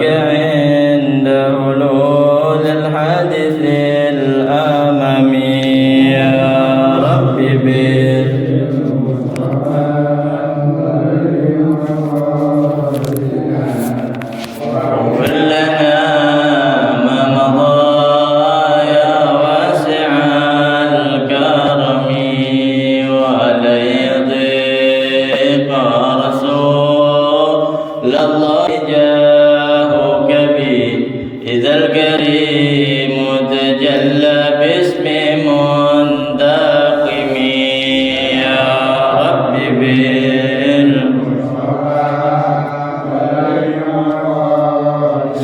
عند حلول الحادث الأمامي يا رب واغفر لنا ما مضى يا واسع الكرم ولن يضيق رسول الله جاهك بي إذا الكريم تجلى باسم منتقم يا رب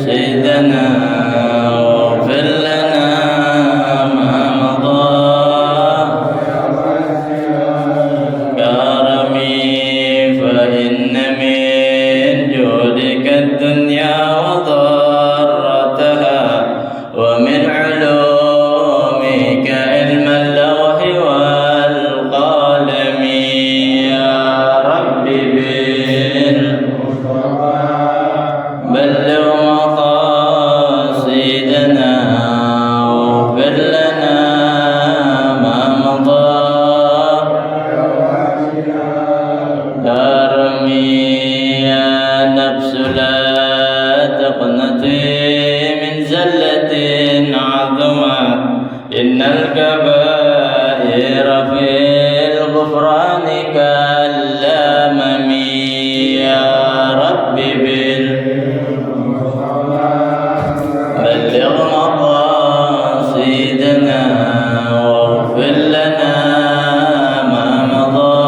سيدنا واغفر لنا ما مضى كرمي فإن من جودك الدنيا وضرتها ومن علومك علم اللوح والقلم يا رب بلغ مقاصدنا واغفر لنا ما مضى كرمي يا نفس لا تقنطي من زلة عظمت إن الكبائر في الغفران كالأمم يا رب بلغ مقاصدنا واغفر لنا ما مضى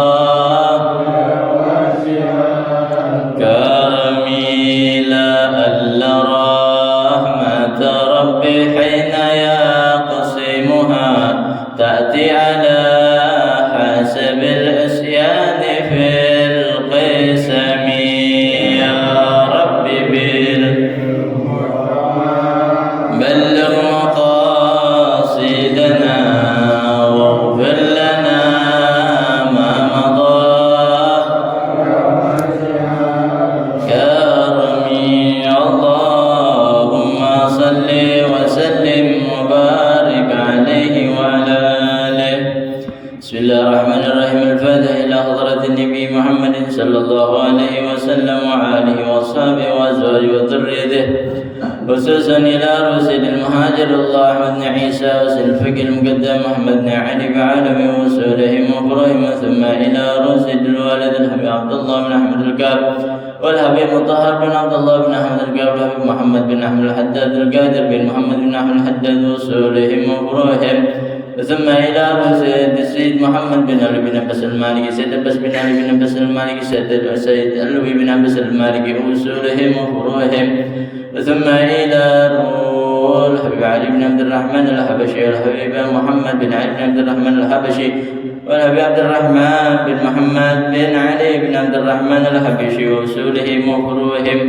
كرمي لا ألا رحمة ربي حين يقسمها تأتي على حسب العصيان في القسم يا رب بلغ مقاصدنا واغفر لنا ما مضى كرمي اللهم صل وسلم وبارك عليه وعلى آله. بسم الله الرحمن الرحيم. الفاتح إلى حضرة النبي محمد صلى الله عليه وسلم وآله وأصحابه وأزواجه وذريته، خصوصا إلى رسل المهاجر الله أحمد بن عيسى وسلفك المقدم محمد بن علي بعالم وسولهم وفرهم، ثم إلى رسل الوالد الحبيب عبد الله بن أحمد الكعب والحبيب مطهر بن عبد الله بن أحمد الكعب والحبيب محمد بن أحمد الحداد القادر بن محمد بن أحمد الحداد وسولهم وفرهم، ثم إلى رسل السيد محمد بن علي بن عباس المالكي سيد عباس بن علي بن عباس المالكي سيد علوي بن عباس المالكي وسولهم وفروهم، ثم إلى الحبيب علي بن عبد الرحمن الحبشي والحبيب محمد بن علي بن عبد الرحمن الحبشي والحبيب عبد الرحمن بن محمد بن علي بن عبد الرحمن الحبشي وسولهم وفروهم،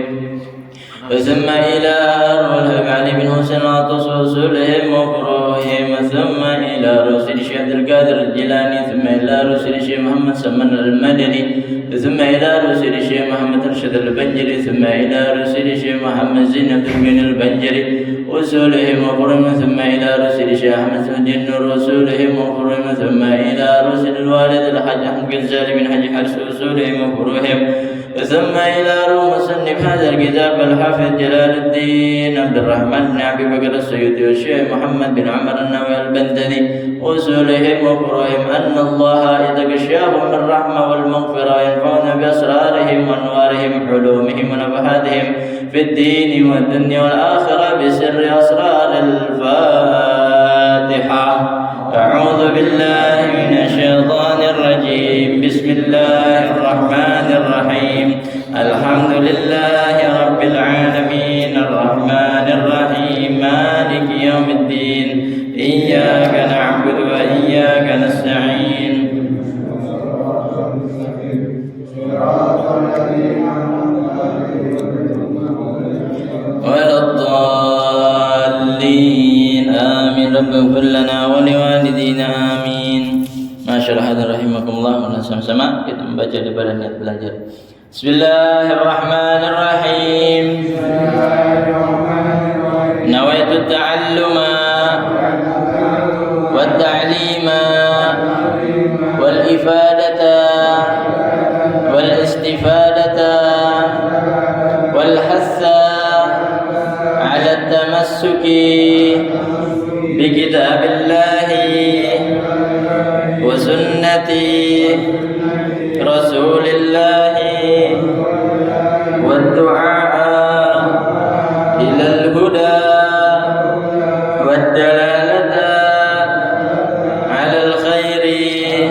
ثم إلى الحبيب علي بن حسين العطس وسولهم وفروهم، ثم إلى رسل الشيخ عبد القادر الجيلاني، ثم إلى رسل الشيخ محمد سمن المدني، ثم إلى رسل الشيخ محمد رشد البنجري، ثم إلى رسل الشيخ محمد زين عبد المؤمن البنجري وسولهم وفروهم، ثم إلى رسل الشيخ أحمد الدين وسولهم وفروهم، ثم إلى رسل الوالد الحاج أحمد الغزالي بن حاج حرس وسولهم وفروهم، ثم إلى مصنف هذا الكتاب الحافظ جلال الدين عبد الرحمن بن أبي بكر السيوطي والشيخ محمد بن عمر النووي البندري وسولهم وفروهم أن الله إذا غشاهم الرحمة والمغفرة ينفعون بأسرارهم وأنوارهم حلومهم ونفحاتهم في الدين والدنيا والآخرة بسر أسرار الفاتحة. أعوذ بالله من الشيطان الرجيم. بسم الله الرحمن الرحيم. الحمد لله رب العالمين الرحمن الرحيم مالك يوم الدين إياك نعبد وإياك نستعين ولا الضالين آمين. رب اغفر لنا ولوالدينا آمين. Masyaallah, rahimakumullah. Sama-sama kita membaca daripada niat belajar. Bismillahirrahmanirrahim. tamassuki bi kitabillahi wa sunnati rasulillahi wa du'a ila al-huda wa dalalata ala al-khairi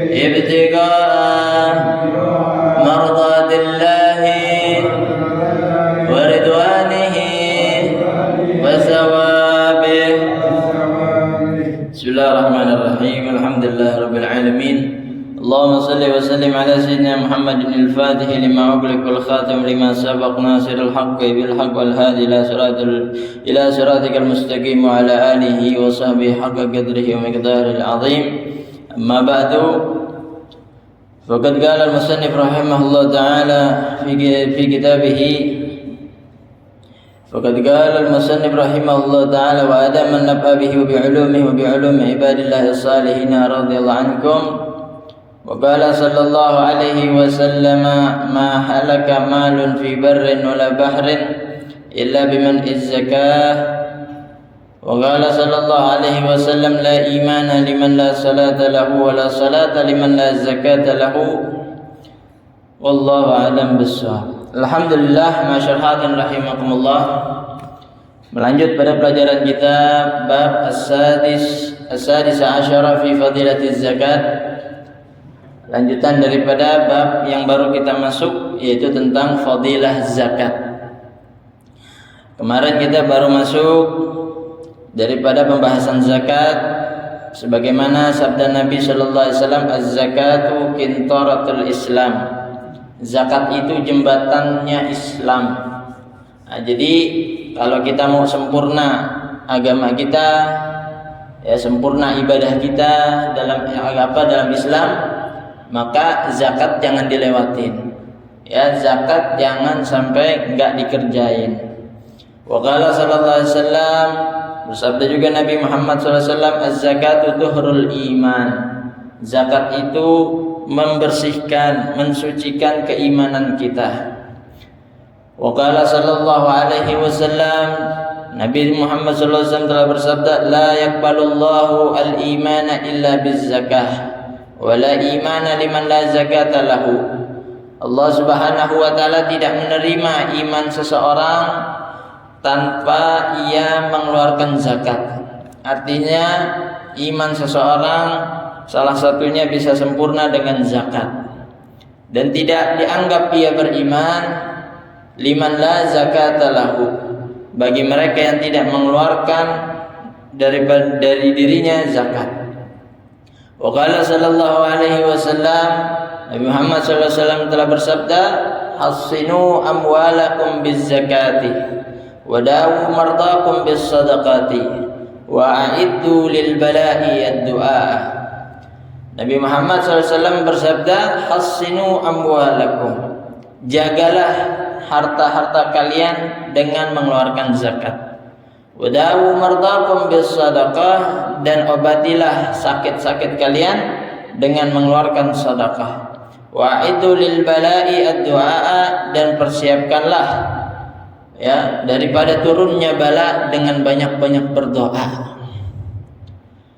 ibtigaa mardatillahi wa ridwanihi wa thawabih. Bismillahirrahmanirrahim. Alhamdulillahi rabbil alamin. Allahumma salli wa sallim ala sayyidina Muhammadin al-Fatih lima ughliq wal khatam lima sabaq nasirul haqqi bil haqq wal hadi ila siratikal mustaqim wa ala alihi wa sahbihi haqqa qadrihi wa miqdaril azim. Amma ba'du, faqad qala al-musannif rahimahullah ta'ala fi kitabihi فقد قال المصنف رحمه الله تعالى وأدام النبأ به وبعلومه وبعلوم عباد الله الصالحين رضي الله عنكم. وقال صلى الله عليه وسلم ما هلك مال في بر ولا بحر إلا بمنع الزكاة. وقال صلى الله عليه وسلم لا إيمان لمن لا صلاة له ولا صلاة لمن لا زكاة له. والله أعلم بالصواب. Alhamdulillah, masyarakat rahimakumullah. Melanjut pada pelajaran kita bab as-sadis asyara fi fadilatiz zakat. Lanjutan daripada bab yang baru kita masuk, yaitu tentang fadilah zakat. Kemarin kita baru masuk daripada pembahasan zakat, sebagaimana sabda Nabi sallallahu alaihi wasallam, az-zakatu qintaratul Islam. Zakat itu jembatannya Islam. Nah, jadi kalau kita mau sempurna agama kita, ya sempurna ibadah kita dalam Islam, maka zakat jangan dilewatin. Ya, zakat jangan sampai enggak dikerjain. Wa qala sallallahu alaihi wasallam, bersabda juga Nabi Muhammad sallallahu alaihi wasallam, az-zakatu tuhrul iman. Zakat itu membersihkan, mensucikan keimanan kita. Wa qala sallallahu alaihi wasallam, Nabi Muhammad sallallahu alaihi wasallam telah bersabda, la yaqbalullahu al-imana illa biz-zakah wa la imana liman la zakata lahu. Allah Subhanahu wa taala tidak menerima iman seseorang tanpa ia mengeluarkan zakat. Artinya iman seseorang salah satunya bisa sempurna dengan zakat, dan tidak dianggap ia beriman liman la zakata lahu, bagi mereka yang tidak mengeluarkan dari dirinya zakat. Wa qala sallallahu alaihi wasallam, Nabi Muhammad sallallahu alaihi wasallam telah bersabda, hassinu amwalakum biz zakati wa dawu mardakum bis sadaqati wa a'iddu lil bala'i ad-du'a. Nabi Muhammad SAW bersabda, hassinu amwalakum, jagalah harta-harta kalian dengan mengeluarkan zakat. Wadawu mardakum bis sadaqah, dan obatilah sakit-sakit kalian dengan mengeluarkan sedekah. Wa'idu lil bala'i ad-du'a, dan persiapkanlah ya daripada turunnya bala dengan banyak-banyak berdoa.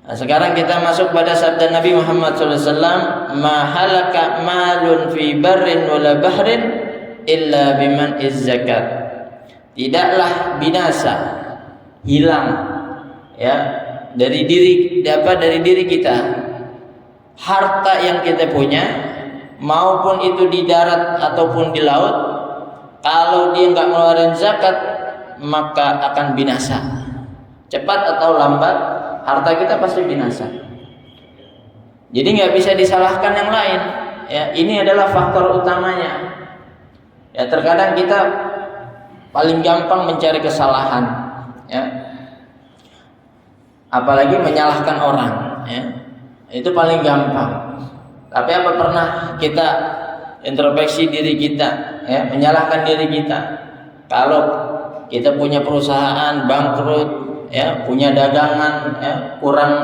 Nah, sekarang kita masuk pada sabda Nabi Muhammad SAW, ma halaka malun fi barrin wala bahrin illa biman zakat. Tidaklah binasa, hilang ya dari diri kita harta yang kita punya, maupun itu di darat ataupun di laut, kalau dia enggak mengeluarkan zakat maka akan binasa. Cepat atau lambat harta kita pasti binasa. Jadi nggak bisa disalahkan yang lain. Ya, ini adalah faktor utamanya. Ya, terkadang kita paling gampang mencari kesalahan. Ya, apalagi menyalahkan orang. Ya, itu paling gampang. Tapi apa pernah kita introspeksi diri kita, ya, menyalahkan diri kita? Kalau kita punya perusahaan bangkrut, ya, punya dagangan ya kurang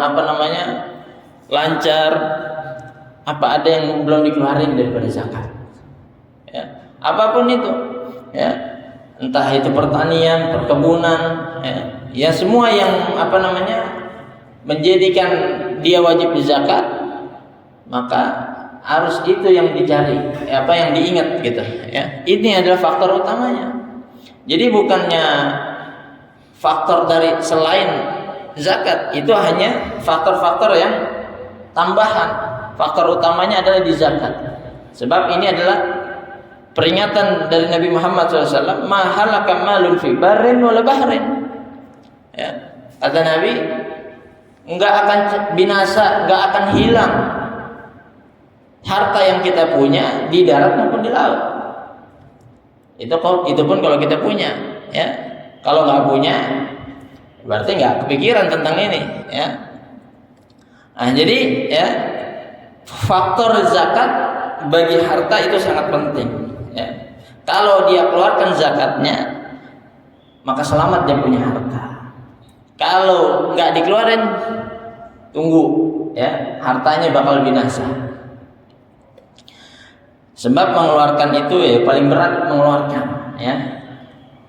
lancar, apa ada yang belum dikeluarin daripada zakat? Ya, apapun itu, ya, entah itu pertanian, perkebunan, ya semua yang menjadikan dia wajib zakat, maka harus itu yang dicari, yang diingat gitu ya. Ini adalah faktor utamanya. Jadi bukannya faktor dari selain zakat, itu hanya faktor-faktor yang tambahan. Faktor utamanya adalah di zakat. Sebab ini adalah peringatan dari Nabi Muhammad SAW, ma halaka malun fi barrin wala bahrin. Ya, kata Nabi, enggak akan binasa, enggak akan hilang harta yang kita punya di darat maupun di laut. Itu pun kalau kita punya, ya. Kalau nggak punya, berarti nggak kepikiran tentang ini, ya. Nah, jadi ya, faktor zakat bagi harta itu sangat penting, ya. Kalau dia keluarkan zakatnya, maka selamat dia punya harta. Kalau nggak dikeluarin, tunggu, ya, hartanya bakal binasa. Sebab mengeluarkan itu ya paling berat mengeluarkan, ya.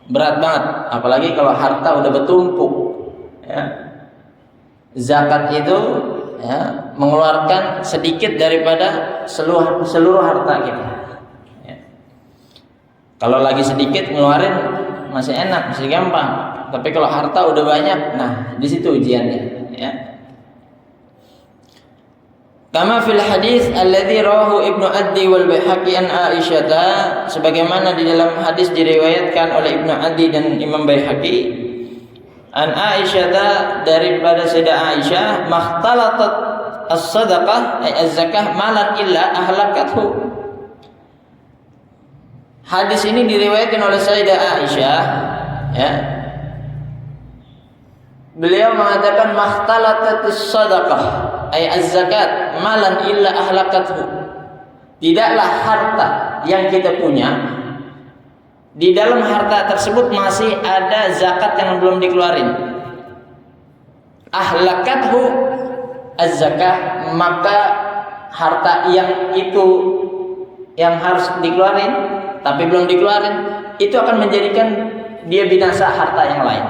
Berat banget, apalagi kalau harta udah bertumpuk, ya. Zakat itu ya mengeluarkan sedikit daripada seluruh harta kita, ya. Kalau lagi sedikit ngeluarin masih enak, masih gampang. Tapi kalau harta udah banyak, nah di situ ujiannya, ya. Kama fil hadis alladzi rawahu Ibnu Addi wal Baihaqi an Aisyah, sebagaimana di dalam hadis diriwayatkan oleh Ibnu Addi dan Imam Baihaqi an Aisyah, daripada Sayyidah Aisyah, makhtalatat as-sadaqah ay az-zakah malan illa ahlakathu. Hadis ini diriwayatkan oleh Sayyidah Aisyah, ya. Beliau mengatakan makhtalatat as-sadaqah ay az-zakat malan illa ahlakathu. Tidaklah harta yang kita punya, di dalam harta tersebut masih ada zakat yang belum dikeluarin. Ahlakathu az-zakah, maka harta yang itu yang harus dikeluarin tapi belum dikeluarin, itu akan menjadikan dia binasa harta yang lain.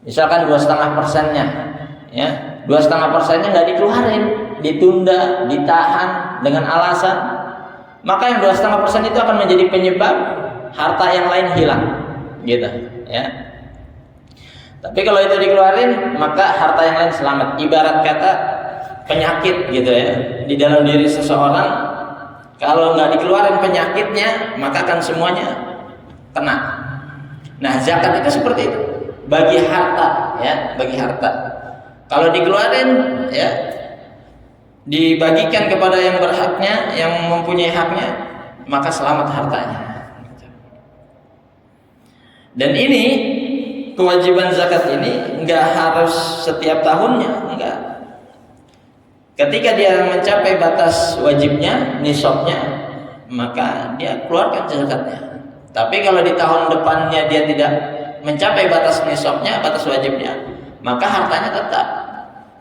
Misalkan 2,5%-nya, ya, 2,5%-nya nggak dikeluarin, ditunda, ditahan dengan alasan, maka yang 2,5% itu akan menjadi penyebab harta yang lain hilang, gitu, ya. Tapi kalau itu dikeluarin, maka harta yang lain selamat. Ibarat kata penyakit, gitu ya, di dalam diri seseorang, kalau nggak dikeluarin penyakitnya, maka akan semuanya kena. Nah, zakat itu seperti itu. Bagi harta, ya, bagi harta. Kalau dikeluarin, ya, dibagikan kepada yang berhaknya, yang mempunyai haknya, maka selamat hartanya. Dan ini kewajiban zakat ini nggak harus setiap tahunnya, enggak. Ketika dia mencapai batas wajibnya, nisabnya, maka dia keluarkan zakatnya. Tapi kalau di tahun depannya dia tidak mencapai batas nisabnya, batas wajibnya, maka hartanya tetap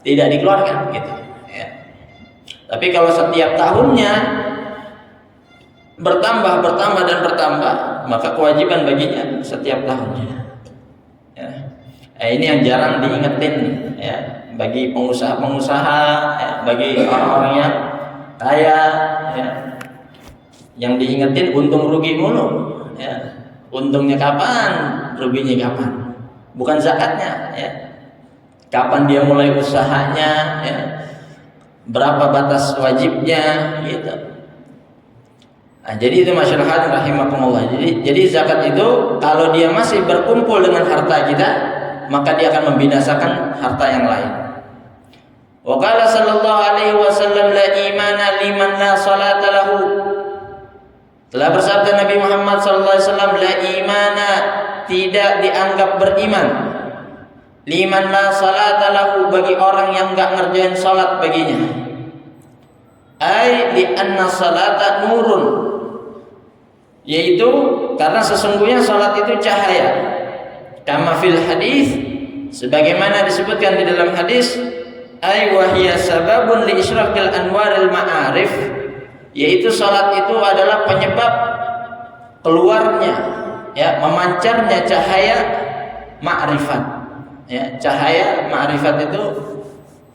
tidak dikeluarkan, gitu, ya. Tapi kalau setiap tahunnya bertambah dan bertambah, maka kewajiban baginya setiap tahunnya, ya. Ini yang jarang diingetin, ya, bagi pengusaha-pengusaha, ya, bagi orang-orang yang kaya, ya, yang diingetin untung rugi mulu, ya. Untungnya kapan, ruginya kapan, bukan zakatnya, ya. Kapan dia mulai usahanya, ya, berapa batas wajibnya, gitu. Nah, jadi itu masyarakat rahimakumullah. Jadi zakat itu kalau dia masih berkumpul dengan harta kita, maka dia akan membinasakan harta yang lain. Wa qala sallallahu alaihi wasallam la imana liman la salata lahu. Telah bersabda Nabi Muhammad sallallahu alaihi wasallam, la imana, tidak dianggap beriman, liman la salata lahu, bagi orang yang enggak ngerjain salat baginya. Ai li anna salata nurun, yaitu karena sesungguhnya salat itu cahaya. Kama fil hadis, sebagaimana disebutkan di dalam hadis, ai wa hiya sababun li isyraqil anwaril ma'arif, yaitu salat itu adalah penyebab keluarnya, ya memancarnya cahaya ma'rifat. Ya, cahaya ma'rifat itu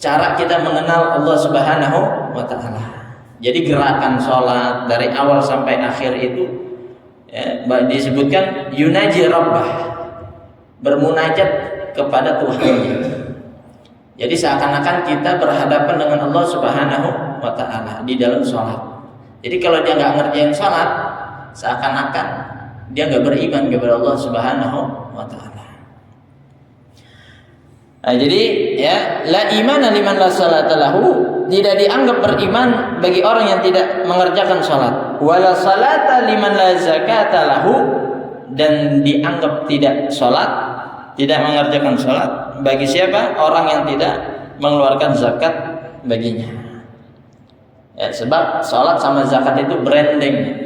cara kita mengenal Allah Subhanahu wa taala. Jadi gerakan sholat dari awal sampai akhir itu ya, disebutkan yunaji rabbah, bermunajat kepada Tuhannya. Jadi seakan-akan kita berhadapan dengan Allah Subhanahu wa taala di dalam sholat. Jadi kalau dia nggak ngerjain sholat, seakan-akan dia nggak beriman kepada Allah Subhanahu wa taala. Nah, jadi ya la imana liman la salata lahu, tidak dianggap beriman bagi orang yang tidak mengerjakan salat. Wala salata liman la zakata lahu, dan dianggap tidak salat, tidak mengerjakan salat bagi siapa? Orang yang tidak mengeluarkan zakat baginya. Ya, sebab salat sama zakat itu branding.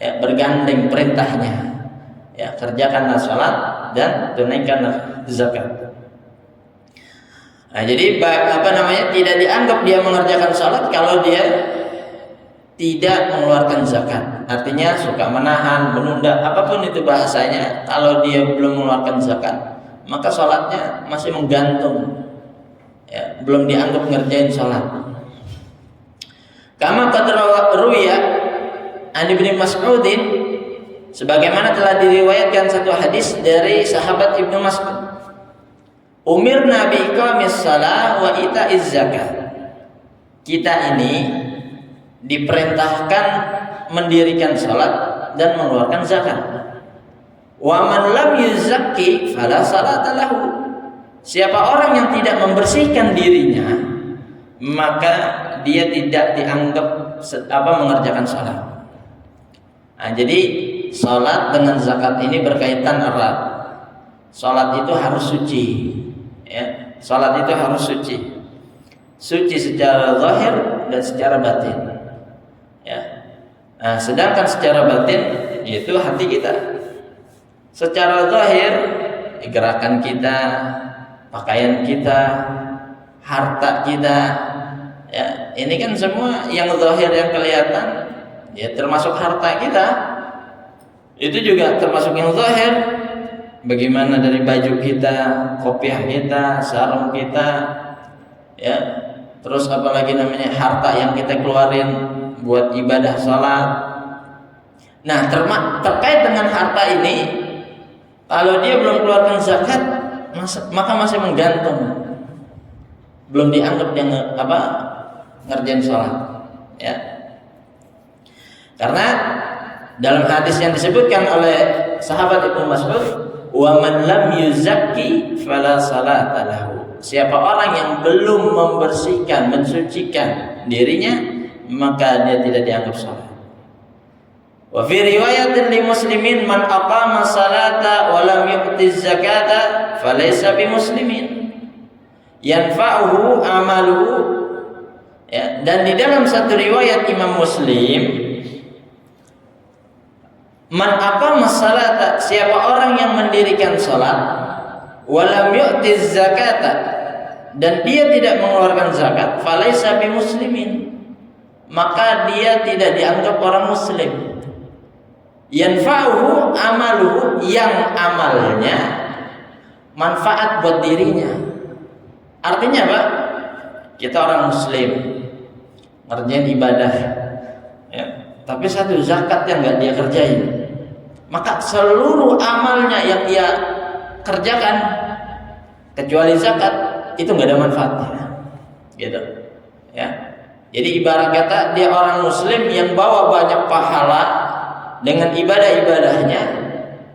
Ya, bergandeng perintahnya. Ya, kerjakanlah salat dan tunaikanlah zakat. Nah, jadi tidak dianggap dia mengerjakan salat kalau dia tidak mengeluarkan zakat. Artinya suka menahan, menunda, apapun itu bahasanya. Kalau dia belum mengeluarkan zakat, maka salatnya masih menggantung. Ya, belum dianggap ngerjain salat. Kama qad ruwiya an Ibnu Mas'udin, sebagaimana telah diriwayatkan satu hadis dari sahabat Ibnu Mas'ud. Umirna bi iqamis shalah wa ita'iz zakat. Kita ini diperintahkan mendirikan salat dan mengeluarkan zakat. Wa man lam yuzakki fala salata lahu. Siapa orang yang tidak membersihkan dirinya, maka dia tidak dianggap mengerjakan salat. Nah, jadi salat dengan zakat ini berkaitan erat. Salat itu harus suci. Ya, salat itu harus suci. Suci secara zahir dan secara batin. Ya. Nah, sedangkan secara batin yaitu hati kita. Secara zahir gerakan kita, pakaian kita, harta kita. Ya, ini kan semua yang zahir yang kelihatan, ya termasuk harta kita. Itu juga termasuk yang zahir. Bagaimana dari baju kita, kopiah kita, sarung kita, ya, terus apalagi namanya harta yang kita keluarin buat ibadah salat. Nah, terkait dengan harta ini, kalau dia belum keluarkan zakat, maka masih menggantung, belum dianggap dia ngerjain salat, ya. Karena dalam hadis yang disebutkan oleh sahabat Ibnu Mas'ud, wa man lam yuzakki fala salata lahu. Siapa orang yang belum membersihkan, mensucikan dirinya, maka dia tidak dianggap salat. Wa fi riwayatin li muslimin man aqama salata wa lam yu'ti zakata falaysa bimuslimin yanfa'uhu amaluhu. Ya, dan di dalam satu riwayat Imam Muslim, man aqama salata, siapa orang yang mendirikan salat, walam yu'tiz zakata, dan dia tidak mengeluarkan zakat, falaisa bimuslimin, maka dia tidak dianggap orang muslim. Yanfa'uhu amaluhu, yang amalnya manfaat buat dirinya. Artinya apa? Kita orang muslim, ngerjain ibadah, ya, tapi satu zakat yang nggak dia kerjain, maka seluruh amalnya yang dia kerjakan kecuali zakat itu nggak ada manfaatnya, gitu, ya. Jadi ibarat kata dia orang muslim yang bawa banyak pahala dengan ibadah-ibadahnya,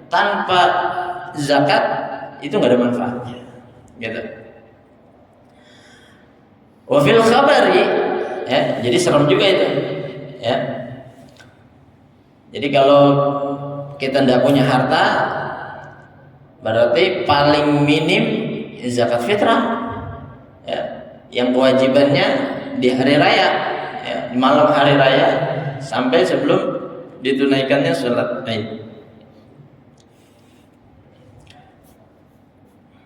tanpa zakat itu nggak ada manfaatnya, gitu. Wa fil khabari, ya, jadi serem juga itu, ya. Jadi kalau kita tidak punya harta, berarti paling minim zakat fitrah, ya, yang kewajibannya di hari raya, ya, malam hari raya sampai sebelum ditunaikannya sholat Id.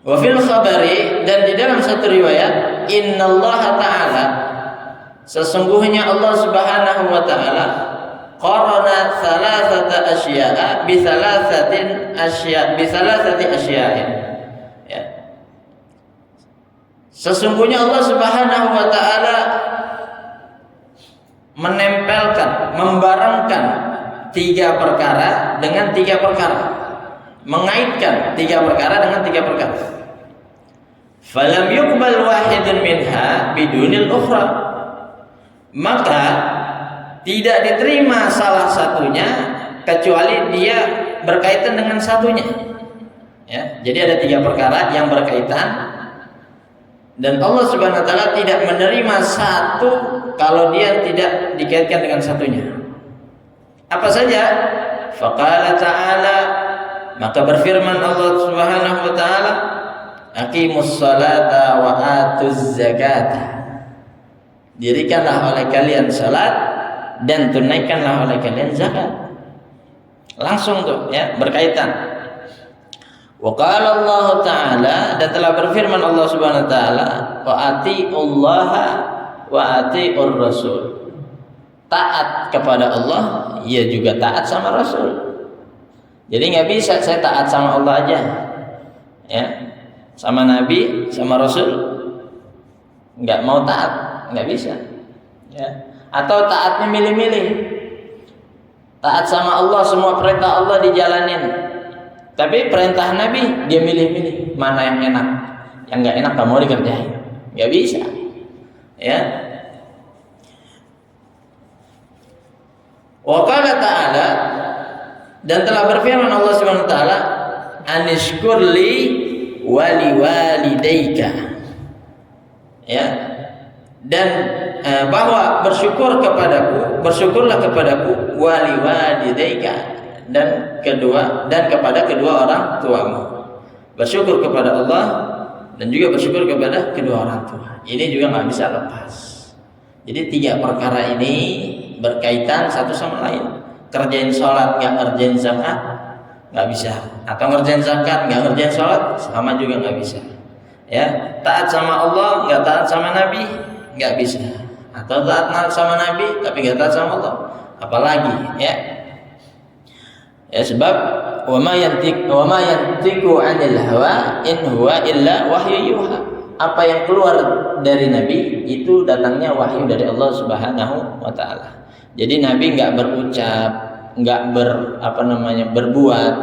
Wa fil khabari, dan di dalam satu riwayat, innallaha ta'ala, sesungguhnya Allah Subhanahu wa taala, qarana thalathata asya'a bi thalathati asya'in. Ya. Sesungguhnya Allah Subhanahu wa taala menempelkan, membarengkan 3 perkara dengan 3 perkara. Mengaitkan 3 perkara dengan 3 perkara. Falam yuqbal wahidun minha bidunil ukhra. Maka tidak diterima salah satunya kecuali dia berkaitan dengan satunya. Ya, jadi ada 3 perkara yang berkaitan dan Allah Subhanahu wa taala tidak menerima satu kalau dia tidak dikaitkan dengan satunya. Apa saja? Faqala ta'ala, maka berfirman Allah Subhanahu wa taala, aqimus salata wa atuz zakata. Dirikanlah oleh kalian salat dan tunaikanlah oleh kalian zakat. Langsung tuh ya, berkaitan. Wa qala Allah taala, dan telah berfirman Allah Subhanahu wa taala, wa atiullaha wa atiur rasul. Taat kepada Allah, ia juga taat sama Rasul. Jadi nggak bisa saya taat sama Allah aja, ya, sama Nabi, sama Rasul, nggak mau taat, nggak bisa, ya. Atau taatnya milih-milih, taat sama Allah, semua perintah Allah dijalanin, tapi perintah Nabi dia milih-milih, mana yang enak, yang nggak enak nggak mau dikerjain, nggak bisa, ya. Wa qala ta'ala, dan telah berfirman Allah Subhanahu wa taala, anishkurli wa liwalidayka. Ya. Dan bahwa bersyukurlah kepadaku wa liwalidayka, dan kepada kedua orang tuamu. Bersyukur kepada Allah dan juga bersyukur kepada kedua orang tua. Ini juga nggak bisa lepas. Jadi 3 perkara ini berkaitan satu sama lain. Kerjain sholat nggak ngerjain zakat nggak bisa, atau ngerjain zakat nggak ngerjain sholat sama juga nggak bisa, ya. Taat sama Allah nggak taat sama Nabi nggak bisa, atau taat sama Nabi tapi nggak taat sama Allah, apalagi, ya. Ya, sebab wa ma yantiqu 'anil hawa in huwa illa wahyu yuha. Apa yang keluar dari Nabi itu datangnya wahyu dari Allah Subhanahu wa taala. Jadi Nabi nggak berucap, nggak berbuat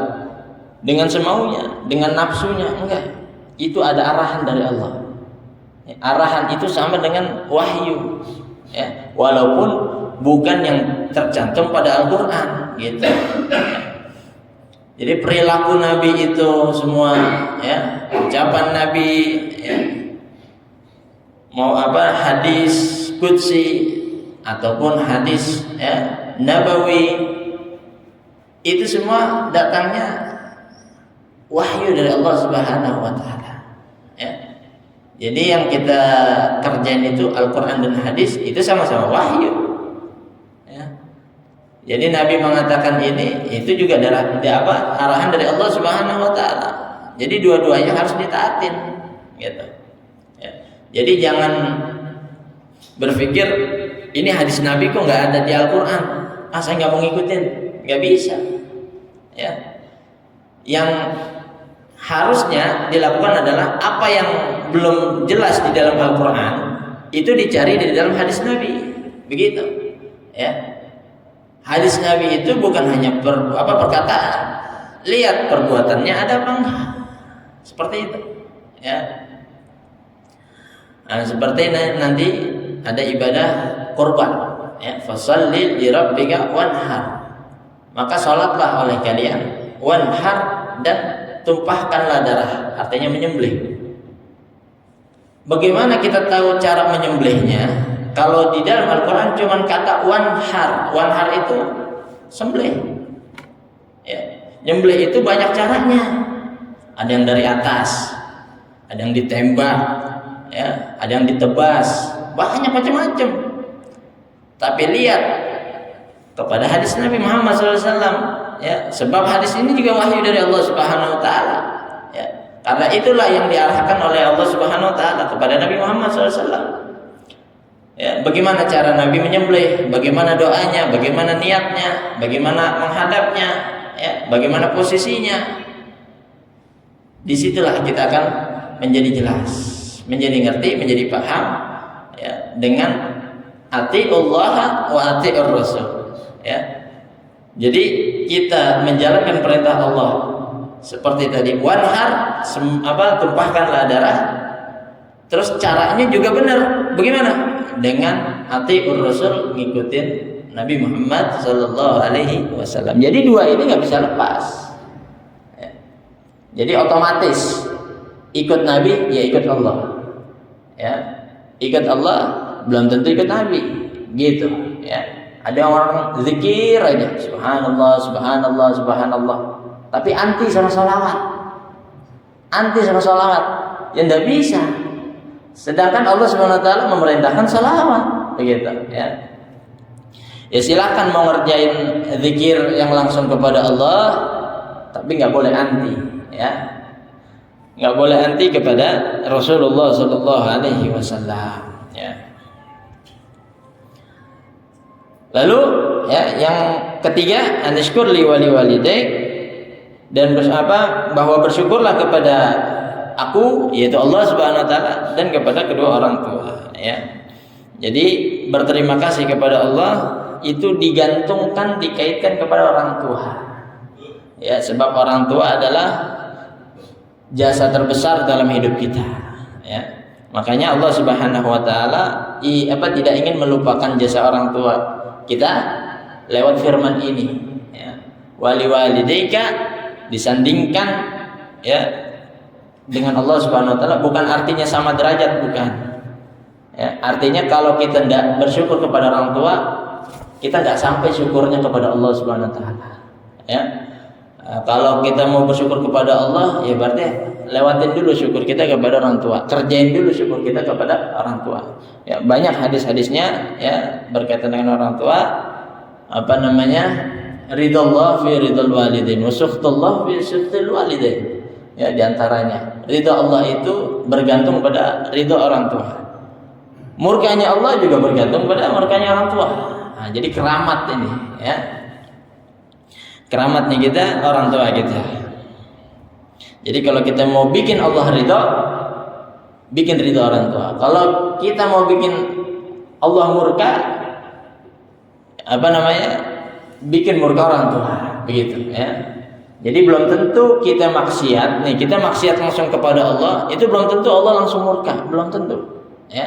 dengan semaunya, dengan nafsunya, enggak. Itu ada arahan dari Allah. Arahan itu sama dengan wahyu, ya. Walaupun bukan yang tercantum pada Al-Qur'an, gitu. Jadi perilaku Nabi itu semua, ya, ucapan Nabi, ya, mau hadis qudsi ataupun hadis, ya, nabawi, itu semua datangnya wahyu dari Allah Subhanahu wa taala, ya. Jadi yang kita kerjain itu Al-Qur'an dan hadis itu sama-sama wahyu, ya. Jadi Nabi mengatakan ini, itu juga arahan dari Allah Subhanahu wa taala. Jadi dua-duanya harus ditaatin, gitu, ya. Jadi jangan berpikir ini hadis Nabi kok nggak ada di Al-Quran, saya nggak mau ngikutin, nggak bisa, ya. Yang harusnya dilakukan adalah apa yang belum jelas di dalam Al-Quran itu dicari di dalam hadis Nabi, begitu, ya. Hadis Nabi itu bukan hanya perkataan, lihat perbuatannya ada apa enggak, seperti itu, ya. Nah, seperti nanti ada ibadah kurban, ya, fasholli li rabbika wanhar, maka sholatlah oleh kalian, wanhar, dan tumpahkanlah darah, artinya menyembelih. Bagaimana kita tahu cara menyembelihnya? Kalau di dalam Al-Quran cuma kata wanhar, wanhar itu sembelih, ya. Nyembelih itu banyak caranya, ada yang dari atas, ada yang ditembak, ya, ada yang ditebas, banyak macam-macam. Tapi lihat kepada hadis Nabi Muhammad SAW, ya, sebab hadis ini juga wahyu dari Allah Subhanahu wa taala, ya. Karena itulah yang diarahkan oleh Allah Subhanahu wa taala kepada Nabi Muhammad SAW, Ya, bagaimana cara Nabi menyembelih, bagaimana doanya, bagaimana niatnya, bagaimana menghadapnya, ya, bagaimana posisinya. Disitulah kita akan menjadi jelas, menjadi ngerti, menjadi paham, ya, dengan atiullah wa atiur rasul. Ya. Jadi kita menjalankan perintah Allah seperti tadi, wanhar, tumpahkanlah darah. Terus caranya juga benar. Bagaimana? Dengan atiur rasul, ngikutin Nabi Muhammad sallallahu alaihi wasallam. Jadi dua ini nggak bisa lepas. Ya. Jadi otomatis ikut Nabi ya ikut Allah. Ya. Ikut Allah belum tentu ikut Nabi. Gitu, ya. Ada orang zikir aja, subhanallah, subhanallah, subhanallah, tapi anti sama sholawat. Anti sama sholawat. Ya enggak bisa. Sedangkan Allah Subhanahu wa taala memerintahkan sholawat, begitu, ya. Ya silakan mau ngerjain zikir yang langsung kepada Allah, tapi nggak boleh anti, ya. Nggak boleh anti kepada Rasulullah sallallahu alaihi wasallam, ya. Lalu, ya, yang ketiga, anishkur li wali walidaik, dan bahwa bersyukurlah kepada aku, yaitu Allah Subhanahu wa taala, dan kepada kedua orang tua, ya. Jadi berterima kasih kepada Allah itu digantungkan, dikaitkan kepada orang tua. Ya, sebab orang tua adalah jasa terbesar dalam hidup kita, ya. Makanya Allah Subhanahu wa taala tidak ingin melupakan jasa orang tua kita lewat firman ini, ya. Wali walidaika disandingkan, ya, dengan Allah Subhanahu wa taala, bukan artinya sama derajat, bukan. Ya, artinya kalau kita tidak bersyukur kepada orang tua, kita tidak sampai syukurnya kepada Allah Subhanahu wa taala. Ya. Kalau kita mau bersyukur kepada Allah, ya berarti lewatin dulu syukur kita kepada orang tua, kerjain dulu syukur kita kepada orang tua. Ya, banyak hadis-hadisnya, ya, berkaitan dengan orang tua. Ridallah fi ridal walidain wa sukhtullah fi sukhtil walidain. Ya, diantaranya ridha Allah itu bergantung pada ridha orang tua. Murkanya Allah juga bergantung pada murkanya orang tua. Nah, jadi keramat ini, ya. Keramatnya kita orang tua kita. Jadi kalau kita mau bikin Allah ridha, bikin ridha orang tua. Kalau kita mau bikin Allah murka, bikin murka orang tua, begitu, ya. Jadi belum tentu kita maksiat, nih kita maksiat langsung kepada Allah, itu belum tentu Allah langsung murka, belum tentu, ya.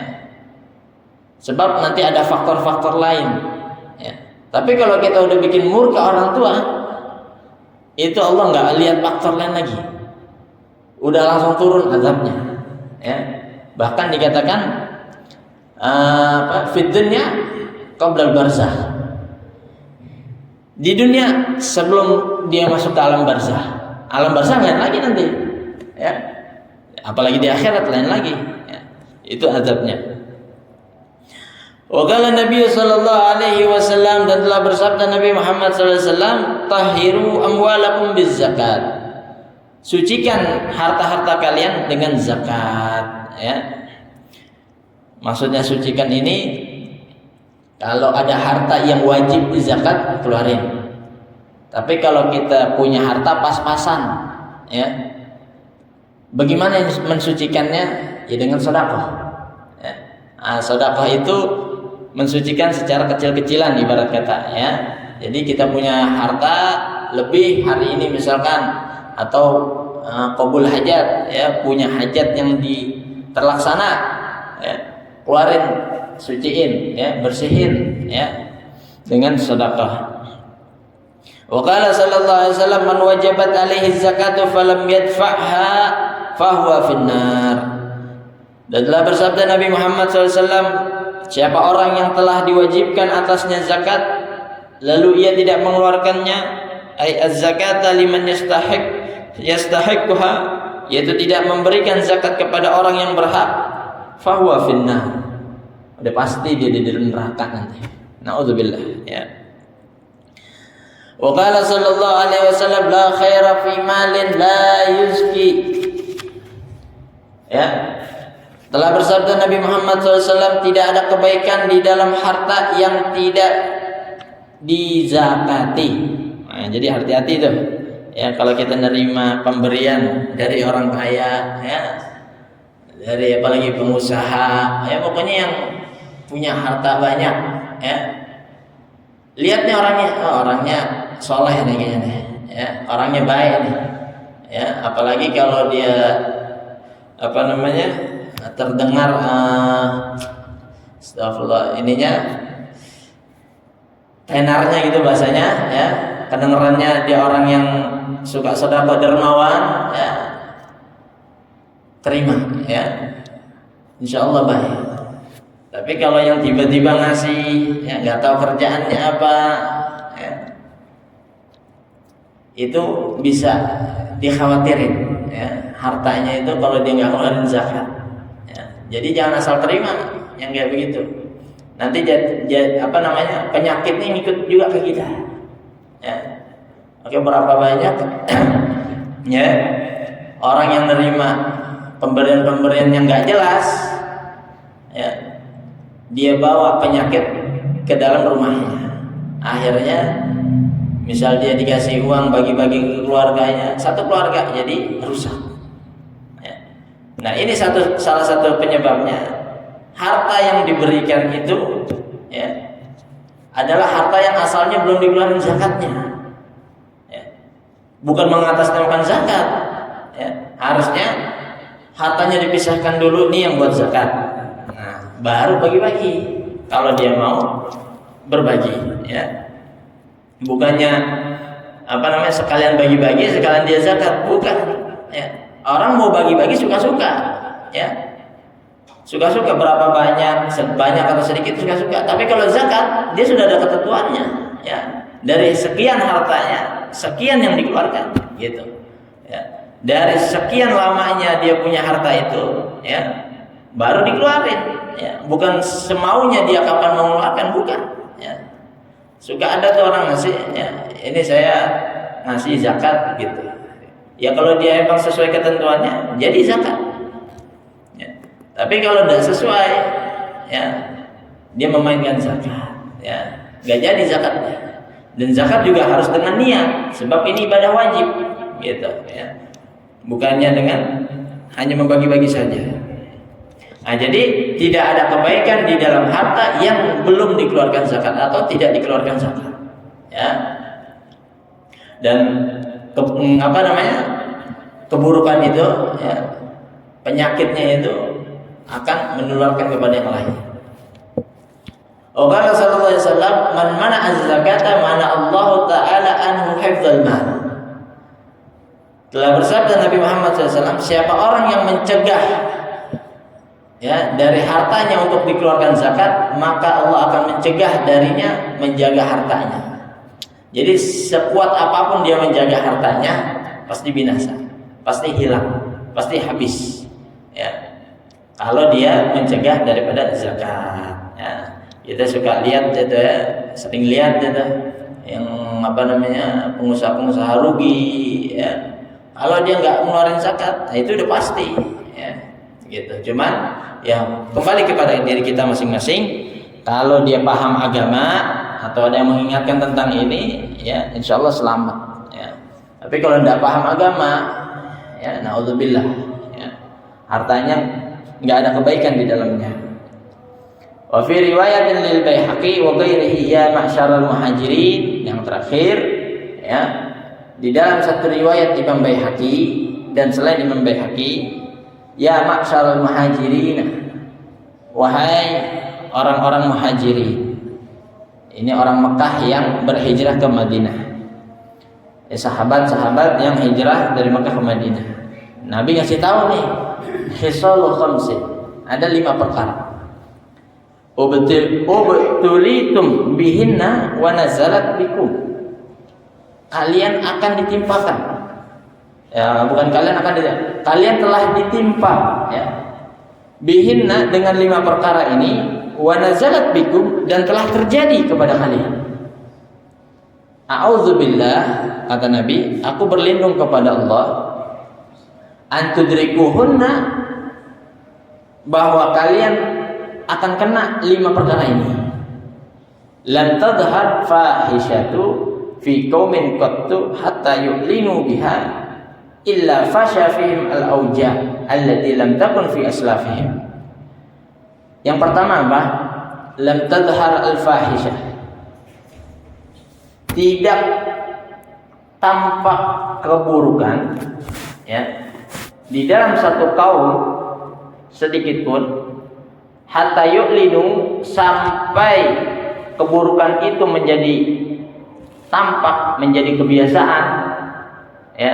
Sebab nanti ada faktor-faktor lain, ya. Tapi kalau kita udah bikin murka orang tua, itu Allah nggak lihat faktor lain lagi, udah langsung turun azabnya, ya. Bahkan dikatakan fid dunya qabla al-barzakh. Di dunia sebelum dia masuk ke alam barzakh. Alam barzakh lain lagi nanti, ya. Apalagi di akhirat lain lagi, ya. Itu azabnya. Wa qala Nabi sallallahu alaihi wasallam, dan telah bersabda Nabi Muhammad sallallahu alaihi wasallam, tahiru amwalakum bizzakat. Sucikan harta-harta kalian dengan zakat, ya. Maksudnya sucikan ini, kalau ada harta yang wajib zakat, keluarin. Tapi kalau kita punya harta pas-pasan, ya, bagaimana mensucikannya? Ya dengan sedekah. Ya. Sedekah itu mensucikan secara kecil-kecilan, ibarat kata, ya. Jadi kita punya harta lebih hari ini misalkan, atau qabul hajat, ya, punya hajat yang terlaksana, ya, keluarin, suciin, ya, bersihin, ya, dengan sedekah. Wa qala sallallahu alaihi wasallam, man wajabat alaihi zakatu falam yadfa'ha fahuwa finnar. Dan telah bersabda Nabi Muhammad SAW, siapa orang yang telah diwajibkan atasnya zakat lalu ia tidak mengeluarkannya, ay az-zakata liman yastahiqquha, yaitu tidak memberikan zakat kepada orang yang berhak, fahuwa finnar. Udah pasti dia di neraka nanti. Nauzubillah, ya. Wa qala sallallahu alaihi wasallam, la khaira fi malin la yuzki. Ya. Telah bersabda Nabi Muhammad SAW, tidak ada kebaikan di dalam harta yang tidak dizakati. Nah, jadi hati-hati tuh. Ya, kalau kita nerima pemberian dari orang kaya, ya, dari apalagi pengusaha, ya pokoknya yang punya harta banyak, ya. Lihat nih orangnya, oh, orangnya soleh nih kayaknya nih, ya, orangnya baik nih, ya. Apalagi kalau dia terdengar astagfirullah tenarnya gitu bahasanya, ya, kedengarannya dia orang yang suka sedekah dermawan, ya, terima, ya, insya Allah baik. Tapi kalau yang tiba-tiba ngasih, ya, nggak tahu kerjaannya apa, ya, itu bisa dikhawatirin, ya, hartanya itu kalau dia nggak ngeluarin zakat, ya. Jadi jangan asal terima yang kayak begitu. Nanti penyakitnya ngikut juga ke kita, ya. Oke, berapa banyak ya orang yang nerima pemberian-pemberian yang nggak jelas, ya, dia bawa penyakit ke dalam rumahnya. Akhirnya misal dia dikasih uang bagi-bagi ke keluarganya, satu keluarga jadi rusak, ya. Nah, ini salah satu penyebabnya. Harta yang diberikan itu, ya, adalah harta yang asalnya belum dikeluarkan zakatnya, ya. Bukan mengatasnamakan zakat, ya. Harusnya hartanya dipisahkan dulu, nih yang buat zakat, nah, baru bagi-bagi kalau dia mau berbagi, ya. Bukannya sekalian bagi-bagi sekalian dia zakat, bukan, ya. Orang mau bagi-bagi suka-suka, ya, suka-suka berapa banyak atau sedikit suka-suka. Tapi kalau zakat dia sudah ada ketentuannya, ya, dari sekian hartanya sekian yang dikeluarkan, gitu, ya. Dari sekian lamanya dia punya harta itu, ya, baru dikeluarin, ya. Bukan semaunya dia kapan mau mengeluarkan, bukan, ya. Suka ada tuh orang ngasih, ya, ini saya ngasih zakat, gitu. Ya kalau dia emang sesuai ketentuannya jadi zakat, ya. Tapi kalau tidak sesuai, ya, dia memainkan zakat, ya, nggak jadi zakatnya. Dan zakat juga harus dengan niat, sebab ini ibadah wajib, gitu, ya. Bukannya dengan hanya membagi-bagi saja. Nah, jadi tidak ada kebaikan di dalam harta yang belum dikeluarkan zakat atau tidak dikeluarkan zakat, ya. Dan keburukan itu, ya, penyakitnya itu akan menularkan kepada yang lain. Qala sallallahu alaihi wasallam, man mana'a az-zakata mana Allah taala anhu hifdzal mal. Telah bersabda Nabi Muhammad SAW, siapa orang yang mencegah, ya, dari hartanya untuk dikeluarkan zakat, maka Allah akan mencegah darinya menjaga hartanya. Jadi sekuat apapun dia menjaga hartanya, pasti binasa, pasti hilang, pasti habis, ya, kalau dia mencegah daripada zakat, ya. Kita suka lihat itu, ya, sering lihat itu yang pengusaha-pengusaha rugi, ya. Kalau dia nggak ngeluarin zakat, nah itu udah pasti, ya, gitu. Cuman ya kembali kepada diri kita masing-masing. Kalau dia paham agama atau ada yang mengingatkan tentang ini, ya, insya Allah selamat, ya. Tapi kalau tidak paham agama, ya, naudzubillah, ya, hartanya nggak ada kebaikan di dalamnya. Wa fi riwayatin lil Baihaqi wa ghairihi ya ma'syaral muhajirin, yang terakhir, ya, di dalam satu riwayat Imam Baihaqi dan selain Imam Baihaqi, ya ma'syaral muhajirin, wahai orang-orang muhajirin. Ini orang Mekah yang berhijrah ke Madinah, ya, sahabat-sahabat yang hijrah dari Mekah ke Madinah. Nabi ngasih tahu nih, khisalul khamsin, ada 5 perkara. Ubtulitum bihinna wa nazalat bikum. Kalian akan ditimpakan, ya, bukan kalian telah ditimpa, ya, bihinna dengan 5 perkara ini, wa nazalat bikum, dan telah terjadi kepada kalian. A'udzubillah, kata Nabi, aku berlindung kepada Allah, antudrikuhunna, bahwa kalian akan kena 5 perkara ini. Lam tadhhar fahishatu fi qaumin qattu hatta yu'linu biha illa fasha fihim al-auja allati lam takun fi aslafihim. Yang pertama apa? Lam tadhhar al-fahisyah. Tidak tampak keburukan ya di dalam satu kaum sedikit pun, hatta yu'linu, sampai keburukan itu menjadi tampak, menjadi kebiasaan ya,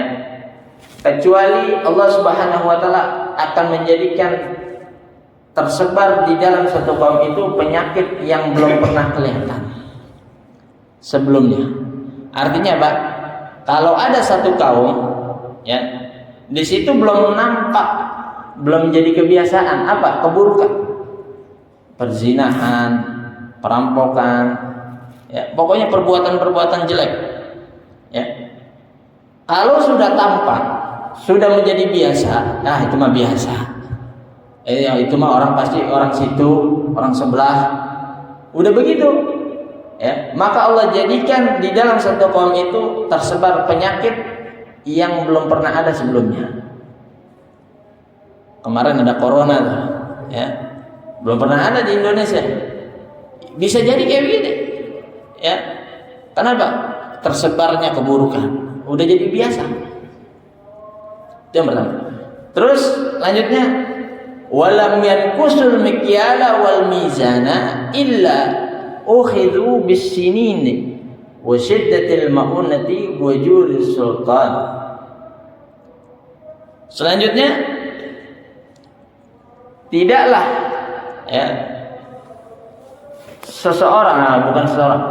kecuali Allah Subhanahu wa taala akan menjadikan tersebar di dalam satu kaum itu penyakit yang belum pernah kelihatan sebelumnya. Artinya Pak, kalau ada satu kaum ya, di situ belum nampak, belum jadi kebiasaan apa? Keburukan, perzinahan, perampokan, ya, pokoknya perbuatan-perbuatan jelek. Ya. Kalau sudah tampak, sudah menjadi biasa, nah itu mah biasa. Itu mah orang pasti orang situ, orang sebelah, udah begitu. Ya, maka Allah jadikan di dalam satu kaum itu tersebar penyakit yang belum pernah ada sebelumnya. Kemarin ada corona tuh, ya, belum pernah ada di Indonesia. Bisa jadi kayak begini, ya. Kenapa? Tersebarnya keburukan, udah jadi biasa. Itu yang pertama. Terus lanjutnya, walam yankusul mikyala wal mizana illa ukhidhu bis-sinin wa shiddatil ma'unati wa juris sultan. Selanjutnya, tidaklah ya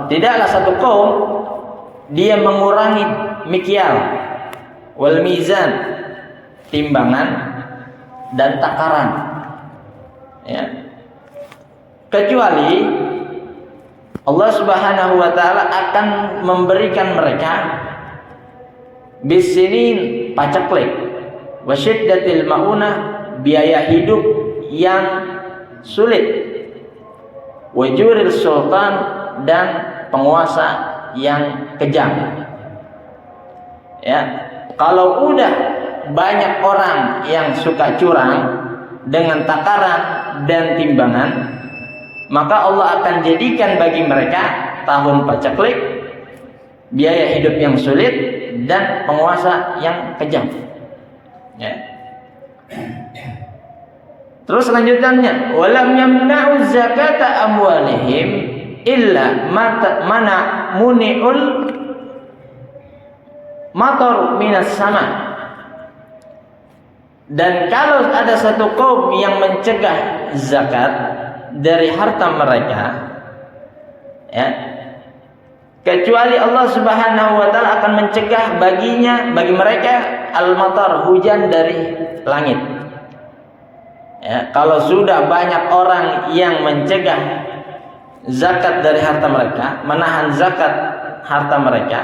tidaklah satu kaum dia mengurangi mikyal wal mizan, timbangan dan takaran ya, kecuali Allah Subhanahu wa taala akan memberikan mereka bisinin, paceklik, wasyiddatil maunah, biaya hidup yang sulit, wajuril sultan, dan penguasa yang kejam. Ya, kalau udah banyak orang yang suka curang dengan takaran dan timbangan, maka Allah akan jadikan bagi mereka tahun paceklik, biaya hidup yang sulit, dan penguasa yang kejam. Ya. Terus lanjutannya, walam yamna'u zakata amwalihim illa mana muni'ul matar minas sama. Dan kalau ada satu kaum yang mencegah zakat dari harta mereka ya, kecuali Allah Subhanahu wa taala akan mencegah bagi mereka al-matar, hujan dari langit. Ya, kalau sudah banyak orang yang mencegah zakat dari harta mereka, menahan zakat harta mereka,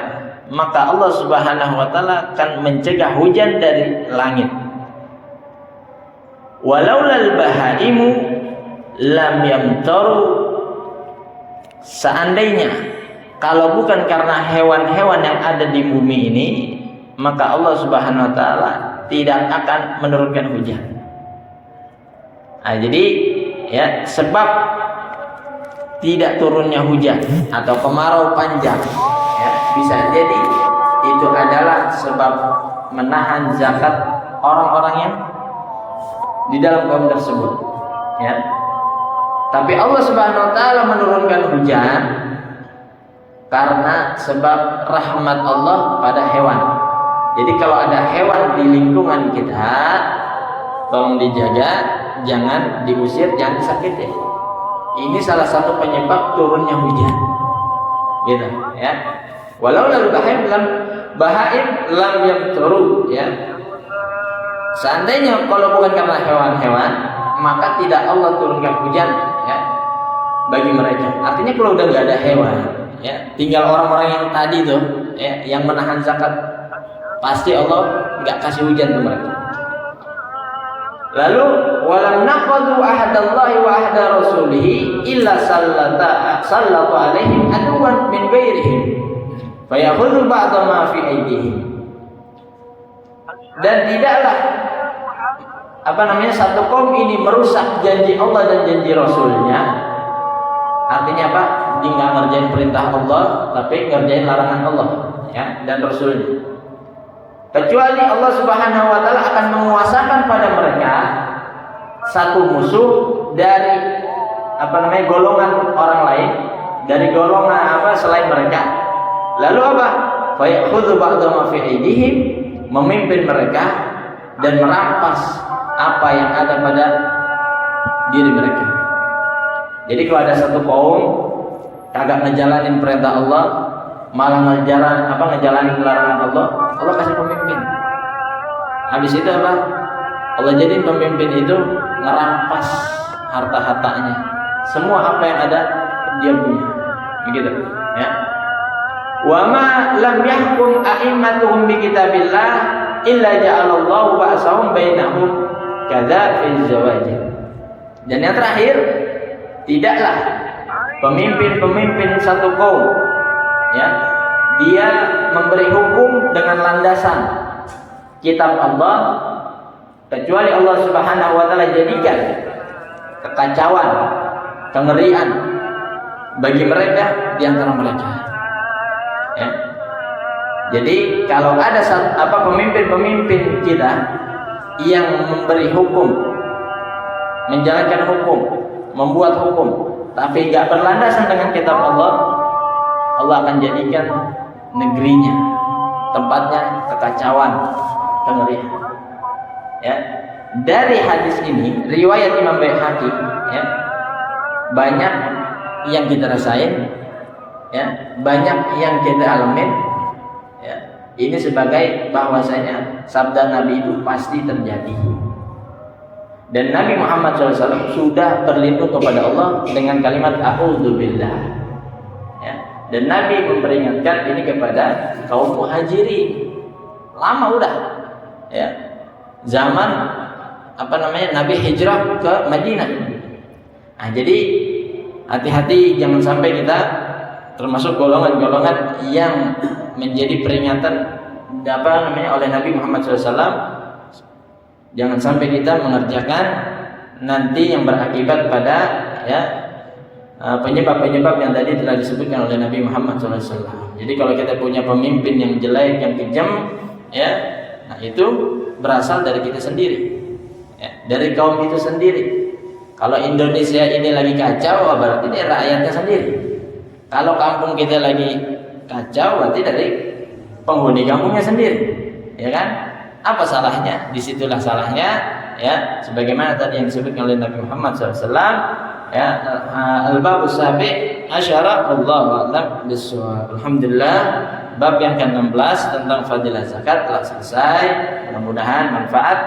maka Allah Subhanahu wa taala akan mencegah hujan dari langit. Walaulal bahaimu lam yamtaru, seandainya kalau bukan karena hewan-hewan yang ada di bumi ini, maka Allah Subhanahu wa taala tidak akan menurunkan hujan. Nah, jadi ya, sebab tidak turunnya hujan atau kemarau panjang ya, bisa jadi itu adalah sebab menahan zakat orang-orang yang di dalam kaum tersebut ya. Tapi Allah Subhanahu wa taala menurunkan hujan karena sebab rahmat Allah pada hewan. Jadi kalau ada hewan di lingkungan kita, tolong dijaga, jangan diusir, jangan disakiti. Ini salah satu penyebab turunnya hujan. Gitu ya. Walau lalu bahaim lam yamturu ya. Seandainya kalau bukan karena hewan-hewan, maka tidak Allah turunkan hujan ya bagi mereka. Artinya kalau udah nggak ada hewan ya, tinggal orang-orang yang tadi tuh ya, yang menahan zakat, pasti Allah nggak kasih hujan ke mereka. Lalu walam naqadu ahdallahi wa ahda rasulih illa sallatu alaihim aduwan min ghairihim fayakhudhu ba'da ma fi aydihim. Dan tidaklah satu kaum ini merusak janji Allah dan janji Rasulnya. Artinya apa? Dia nggak ngerjain perintah Allah tapi ngerjain larangan Allah ya dan Rasulnya. Kecuali Allah Subhanahu wa taala akan menguasakan pada mereka satu musuh dari golongan orang lain, dari golongan selain mereka. Lalu apa? Fa ya'khudhu ba'da ma fi aydihim, memimpin mereka dan merampas apa yang ada pada diri mereka. Jadi kalau ada satu kaum kagak ngejalanin perintah Allah, malah ngejalanin larangan Allah, Allah kasih pemimpin. Habis itu apa? Allah jadiin pemimpin itu ngerampas harta-hartanya. Semua apa yang ada dia punya. Begitu, ya. Wa ma lam yahkum a'immatuhum bi kitabillah illa ja'alallahu ba'sahum bainahum kadza fil zawaj. Dan yang terakhir, tidaklah pemimpin-pemimpin satu kaum ya dia memberi hukum dengan landasan kitab Allah kecuali Allah Subhanahu wa taala jadikan kekacauan, kengerian bagi mereka di antara mereka. Ya. Jadi kalau ada pemimpin-pemimpin kita yang memberi hukum, menjalankan hukum, membuat hukum, tapi nggak berlandasan dengan kitab Allah, Allah akan jadikan negerinya tempatnya kekacauan, kengerian. Ya. Dari hadis ini, riwayat Imam Baihaqi, ya, banyak yang kita rasain, ya, banyak yang kita alamin, ya. Ini sebagai bahwasanya sabda Nabi itu pasti terjadi. Dan Nabi Muhammad SAW sudah berlindung kepada Allah dengan kalimat a'udzubillah. Ya. Dan Nabi memperingatkan ini kepada kaum muhajirin. Lama udah, ya. Zaman Nabi hijrah ke Madinah. Nah, jadi hati-hati jangan sampai kita termasuk golongan-golongan yang menjadi peringatan oleh Nabi Muhammad SAW. Jangan sampai kita mengerjakan nanti yang berakibat pada penyebab-penyebab yang tadi telah disebutkan oleh Nabi Muhammad SAW. Jadi kalau kita punya pemimpin yang jelek, yang kejam, ya, nah itu berasal dari kita sendiri, ya, dari kaum itu sendiri. Kalau Indonesia ini lagi kacau, berarti ini rakyatnya sendiri. Kalau kampung kita lagi kacau, berarti dari penghuni kampungnya sendiri, ya kan? Apa salahnya? Disitulah salahnya, ya. Sebagaimana tadi yang disebutkan oleh Nabi Muhammad SAW, ya. Al-babus sabi' asyara Allahu a'lam bissawab. Alhamdulillah, bab yang ke-16 tentang fadilah zakat telah selesai. Mudah-mudahan manfaat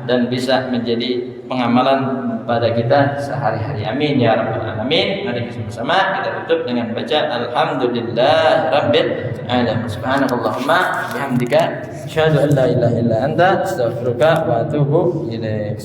dan bisa menjadi pengamalan pada kita sehari-hari. Amin ya rabbal alamin. Mari bersama-sama kita tutup dengan baca alhamdulillah rabbil alamin. Subhanakallahumma bihamdika asyhadu an la ilaha illa anta astaghfiruka wa atubu ilaik.